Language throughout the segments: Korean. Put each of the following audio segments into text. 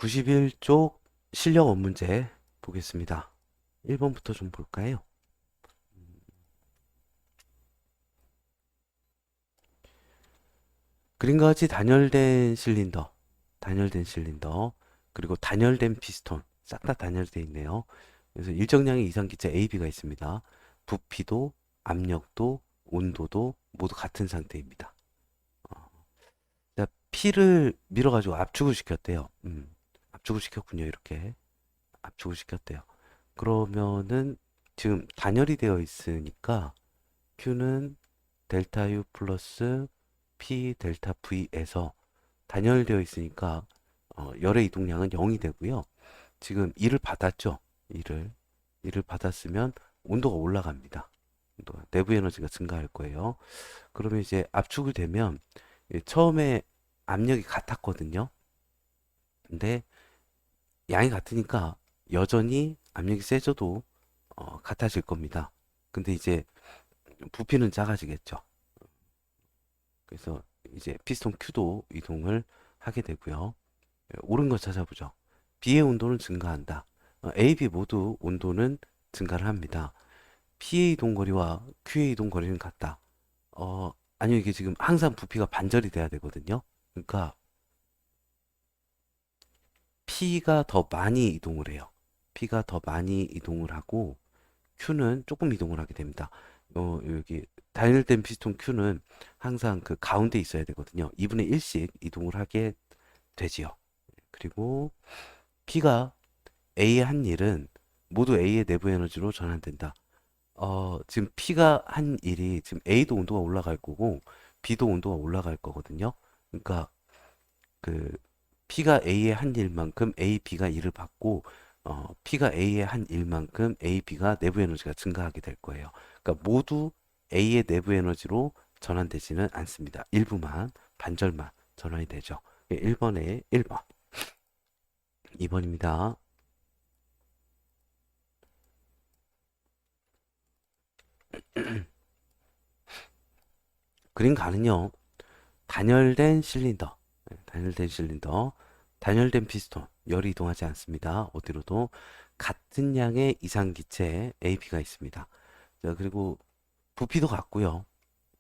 91쪽 실력 원문제 보겠습니다. 1번부터 좀 볼까요? 그림과 같이 단열된 실린더, 그리고 단열된 피스톤, 싹 다 단열되어 있네요. 그래서 일정량의 이상기체 AB가 있습니다. 부피도, 압력도, 온도도 모두 같은 상태입니다. 어, 자, P를 밀어가지고 압축을 시켰대요. 압축을 시켰군요. 이렇게 압축을 시켰대요. 그러면은 지금 단열이 되어 있으니까 Q는 델타 U 플러스 P 델타 V에서 단열되어 있으니까 열의 이동량은 0이 되고요. 지금 2를 받았죠. 2를 받았으면 온도가 올라갑니다. 내부 에너지가 증가할 거예요. 그러면 이제 압축을 되면 처음에 압력이 같았거든요. 근데 양이 같으니까 여전히 압력이 세져도 같아질 겁니다. 근데 이제 부피는 작아지겠죠. 그래서 이제 피스톤 Q도 이동을 하게 되고요. 옳은 거 찾아보죠. B의 온도는 증가한다. A, B 모두 온도는 증가를 합니다. P의 이동 거리와 Q의 이동 거리는 같다. 아니요, 이게 지금 항상 부피가 반절이 돼야 되거든요. 그러니까 P가 더 많이 이동을 해요. P가 더 많이 이동을 하고 Q는 조금 이동을 하게 됩니다. 여기 단일된 피스톤 Q는 항상 그 가운데 있어야 되거든요. 2분의 1씩 이동을 하게 되지요. 그리고 P가 A의 한 일은 모두 A의 내부 에너지로 전환된다. 지금 P가 한 일이 지금 A도 온도가 올라갈 거고 B도 온도가 올라갈 거거든요. 그러니까 그 P가 A의 한 일만큼 A, B가 일을 받고 P가 A의 한 일만큼 A, B가 내부 에너지가 증가하게 될 거예요. 그러니까 모두 A의 내부 에너지로 전환되지는 않습니다. 일부만, 반절만 전환이 되죠. 1번에 1번. 2번입니다. 그림 가는요. 단열된 실린더, 단열된 실린더, 단열된 피스톤, 열이 이동하지 않습니다. 어디로도 같은 양의 이상기체 AB가 있습니다. 자, 그리고 부피도 같고요.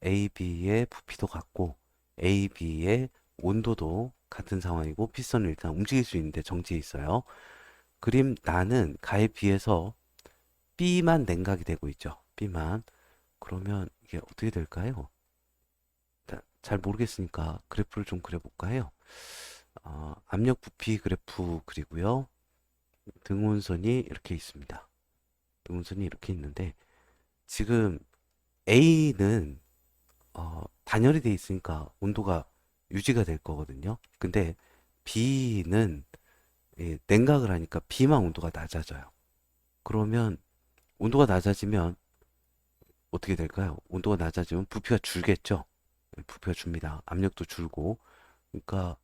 AB의 부피도 같고 AB의 온도도 같은 상황이고 피스톤은 일단 움직일 수 있는데 정지해 있어요. 그림 나는 가에 비해서 B만 냉각이 되고 있죠. B만. 그러면 이게 어떻게 될까요? 잘 모르겠으니까 그래프를 좀 그려볼까 해요. 압력 부피 그래프 그리고요. 등온선이 이렇게 있습니다. 등온선이 이렇게 있는데 지금 A는 단열이 돼 있으니까 온도가 유지가 될 거거든요. 근데 B는 냉각을 하니까 B만 온도가 낮아져요. 그러면 온도가 낮아지면 어떻게 될까요? 온도가 낮아지면 부피가 줄겠죠. 부피가 줍니다. 압력도 줄고. 그러니까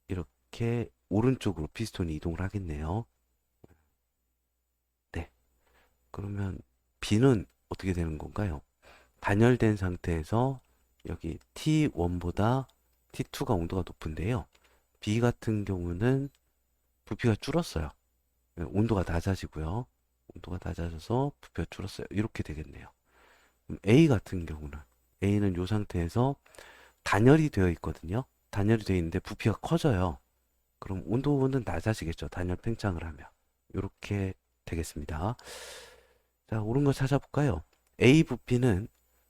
이렇게 오른쪽으로 피스톤이 이동을 하겠네요. 네. 그러면 B는 어떻게 되는 건가요? 단열된 상태에서 여기 T1보다 T2가 온도가 높은데요. B 같은 경우는 부피가 줄었어요. 온도가 낮아지고요. 온도가 낮아져서 부피가 줄었어요. 이렇게 되겠네요. 그럼 A 같은 경우는 A는 이 상태에서 단열이 되어 있거든요. 단열이 되어 있는데 부피가 커져요. 그럼 온도는 낮아지겠죠. 단열 팽창을 하면. 이렇게 되겠습니다. 자, 옳은 거 찾아볼까요? A 부피는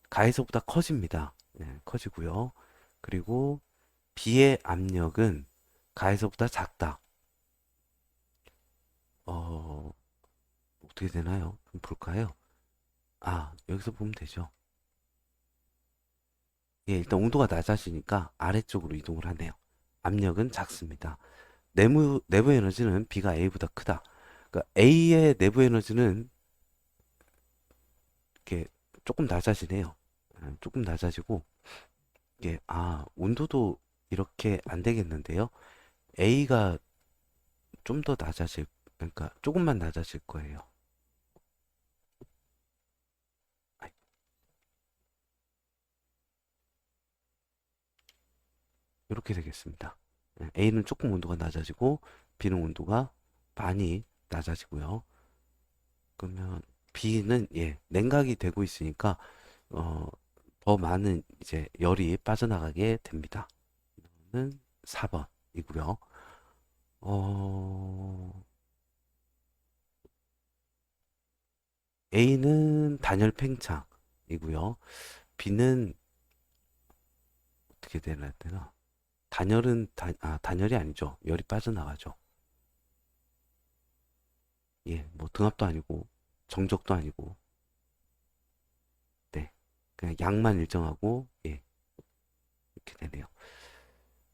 가에서보다 커집니다. 커지고요. 그리고 B의 압력은 가에서보다 작다. 어, 어떻게 되나요? 좀 볼까요? 여기서 보면 되죠. 예, 일단 온도가 낮아지니까 아래쪽으로 이동을 하네요. 압력은 작습니다. 내부 에너지는 B가 A보다 크다. 그러니까 A의 내부 에너지는 이렇게 조금 낮아지네요. 조금 낮아지고 이게 온도도 이렇게 안 되겠는데요. A가 좀 더 낮아질 그러니까 조금만 낮아질 거예요. 아이, 이렇게 되겠습니다. A는 조금 온도가 낮아지고 B는 온도가 많이 낮아지고요. 그러면 B는 냉각이 되고 있으니까 어, 더 많은 이제 열이 빠져나가게 됩니다. 는 4번이고요. 어, A는 단열 팽창이고요. B는 어떻게 되나? 단열이 아니죠. 열이 빠져나가죠. 뭐 등압도 아니고 정적도 아니고, 네, 그냥 양만 일정하고, 이렇게 되네요.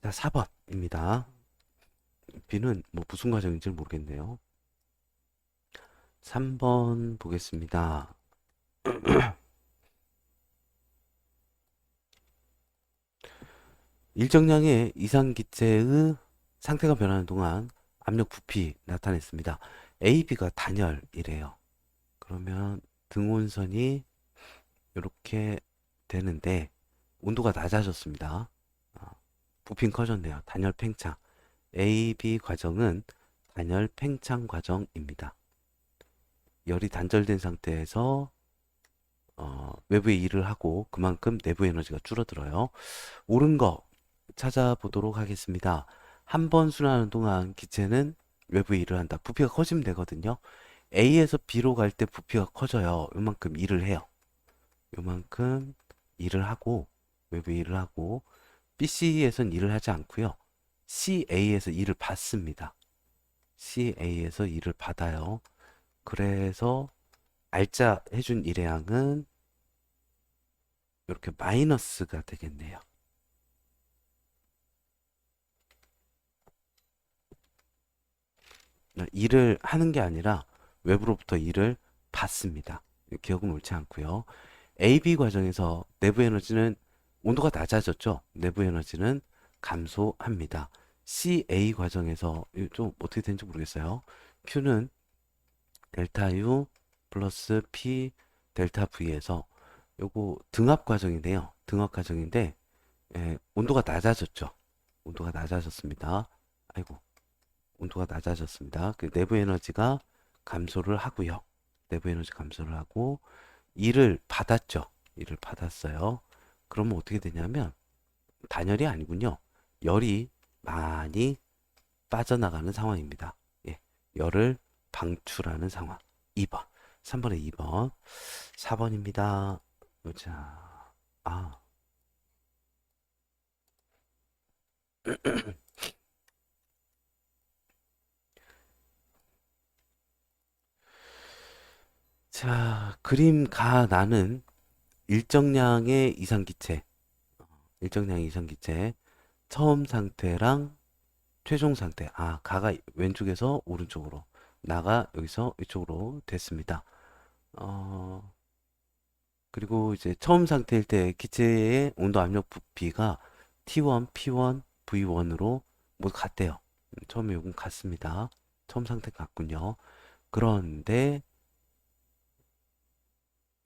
자, 4번입니다. B는 뭐 무슨 과정인지 모르겠네요. 3번 보겠습니다. 일정량의 이상기체의 상태가 변하는 동안 압력 부피 나타냈습니다. A, B가 단열이래요. 그러면 등온선이 이렇게 되는데 온도가 낮아졌습니다. 아, 부피는 커졌네요. 단열 팽창. A, B 과정은 단열 팽창 과정입니다. 열이 단절된 상태에서 외부에 일을 하고 그만큼 내부 에너지가 줄어들어요. 옳은 거 찾아보도록 하겠습니다. 한 번 순환하는 동안 기체는 외부 일을 한다. 부피가 커지면 되거든요. A에서 B로 갈 때 부피가 커져요. 요만큼 일을 해요. 요만큼 일을 하고 외부 일을 하고 BC에선 일을 하지 않고요. CA에서 일을 받습니다. CA에서 일을 받아요. 그래서 알짜 해준 일의 양은 이렇게 마이너스가 되겠네요. 일을 하는 게 아니라 외부로부터 일을 받습니다. 기억은 옳지 않고요. AB 과정에서 내부 에너지는 온도가 낮아졌죠. 내부 에너지는 감소합니다. CA 과정에서 좀 어떻게 되는지 모르겠어요. Q는 델타 U 플러스 P 델타 V에서 요거 등압 과정이네요. 등압 과정인데 온도가 낮아졌죠. 온도가 낮아졌습니다. 아이고, 온도가 낮아졌습니다. 그 내부 에너지가 감소를 하고요. 내부 에너지 감소를 하고 일을 받았죠. 일을 받았어요. 그러면 어떻게 되냐면 단열이 아니군요. 열이 많이 빠져나가는 상황입니다. 열을 방출하는 상황. 2번. 3번에 2번. 4번입니다. 자, 자, 그림 가 나는 일정량의 이상기체, 일정량의 이상기체, 처음 상태랑 최종 상태. 가가 왼쪽에서 오른쪽으로, 나가 여기서 이쪽으로 됐습니다. 그리고 이제 처음 상태일 때 기체의 온도 압력 부피가 T1, P1, V1으로 모두 같대요. 처음에 요건 같습니다. 처음 상태 같군요. 그런데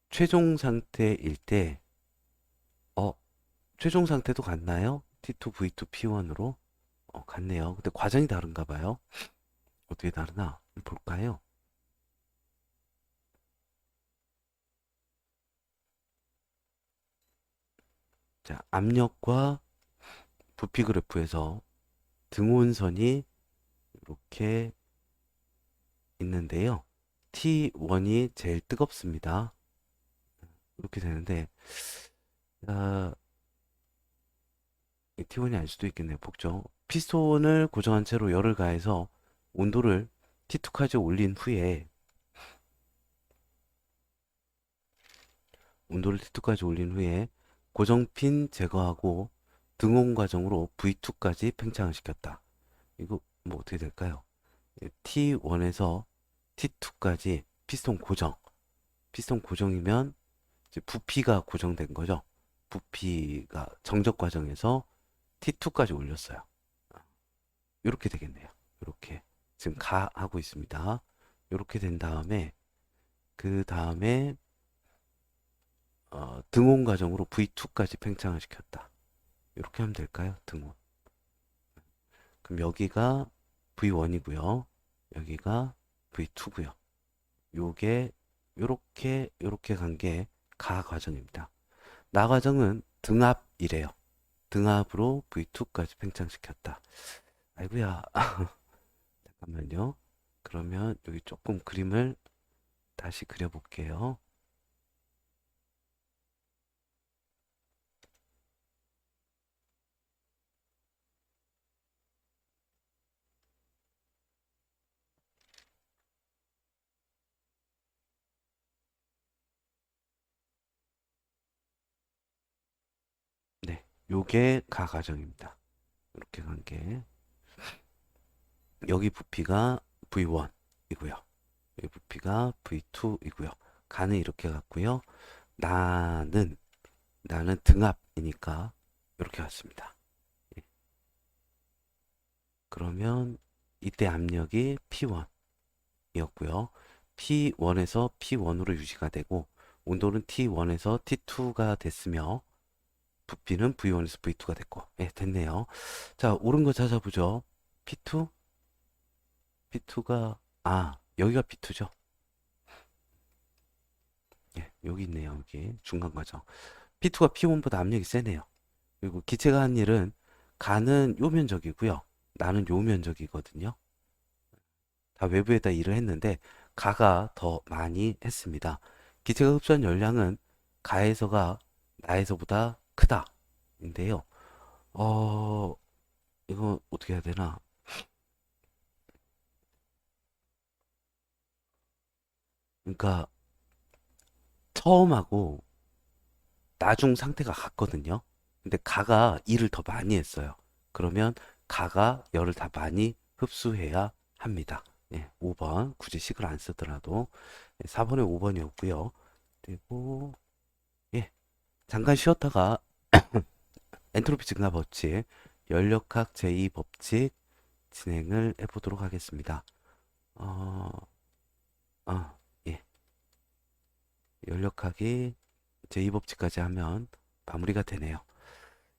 최종 상태일 때, 어, 최종 상태도 같나요? T2, V2, P1으로? 같네요. 근데 과정이 다른가 봐요. 어떻게 다르나? 볼까요? 자, 압력과 부피 그래프에서 등온선이 이렇게 있는데요. T1이 제일 뜨겁습니다. 이렇게 되는데, T1이 아닐 수도 있겠네요. 복죠. 피스톤을 고정한 채로 열을 가해서 온도를 T2까지 올린 후에 고정핀 제거하고 등온 과정으로 V2까지 팽창을 시켰다. 이거 뭐 어떻게 될까요? T1에서 T2까지 피스톤 고정이면 이제 부피가 고정된 거죠. 부피가 정적 과정에서 T2까지 올렸어요. 이렇게 되겠네요. 이렇게 지금 하고 있습니다. 이렇게 된 다음에 그 다음에 등온 과정으로 V2까지 팽창을 시켰다. 이렇게 하면 될까요? 등온. 그럼 여기가 V1이고요. 여기가 V2고요. 요게 요렇게 간 게 가 과정입니다. 나 과정은 등압이래요. 등압으로 V2까지 팽창시켰다. 아이고야. 잠깐만요. 그러면 여기 조금 그림을 다시 그려볼게요. 네, 요게 가 과정입니다. 이렇게 간 게. 여기 부피가 V1이고요. 여기 부피가 V2이고요. 가는 이렇게 갔고요. 나는 등압이니까 이렇게 갔습니다. 예. 그러면 이때 압력이 P1이었고요. P1에서 P1으로 유지가 되고 온도는 T1에서 T2가 됐으며 부피는 V1에서 V2가 됐고 예, 됐네요. 자, 옳은 거 찾아보죠. P2? P2가 여기가 P2죠. 예, 여기 있네요. 여기 중간 과정. P2가 P1보다 압력이 세네요. 그리고 기체가 한 일은 가는 요 면적이고요. 나는 요 면적이거든요. 다 외부에다 일을 했는데 가가 더 많이 했습니다. 기체가 흡수한 열량은 가에서가 나에서보다 크다. 인데요. 어, 이거 어떻게 해야 되나? 그러니까 처음하고 나중 상태가 같거든요. 근데 가가 일을 더 많이 했어요. 그러면 가가 열을 다 많이 흡수해야 합니다. 예, 5번 굳이 식을 안 쓰더라도 4번에 5번이었고요. 그리고 예, 잠깐 쉬었다가 엔트로피 증가 법칙, 연력학 제2 법칙 진행을 해보도록 하겠습니다. 어, 예, 연력학이 제2 법칙까지 하면 마무리가 되네요.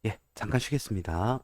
예, 잠깐 쉬겠습니다.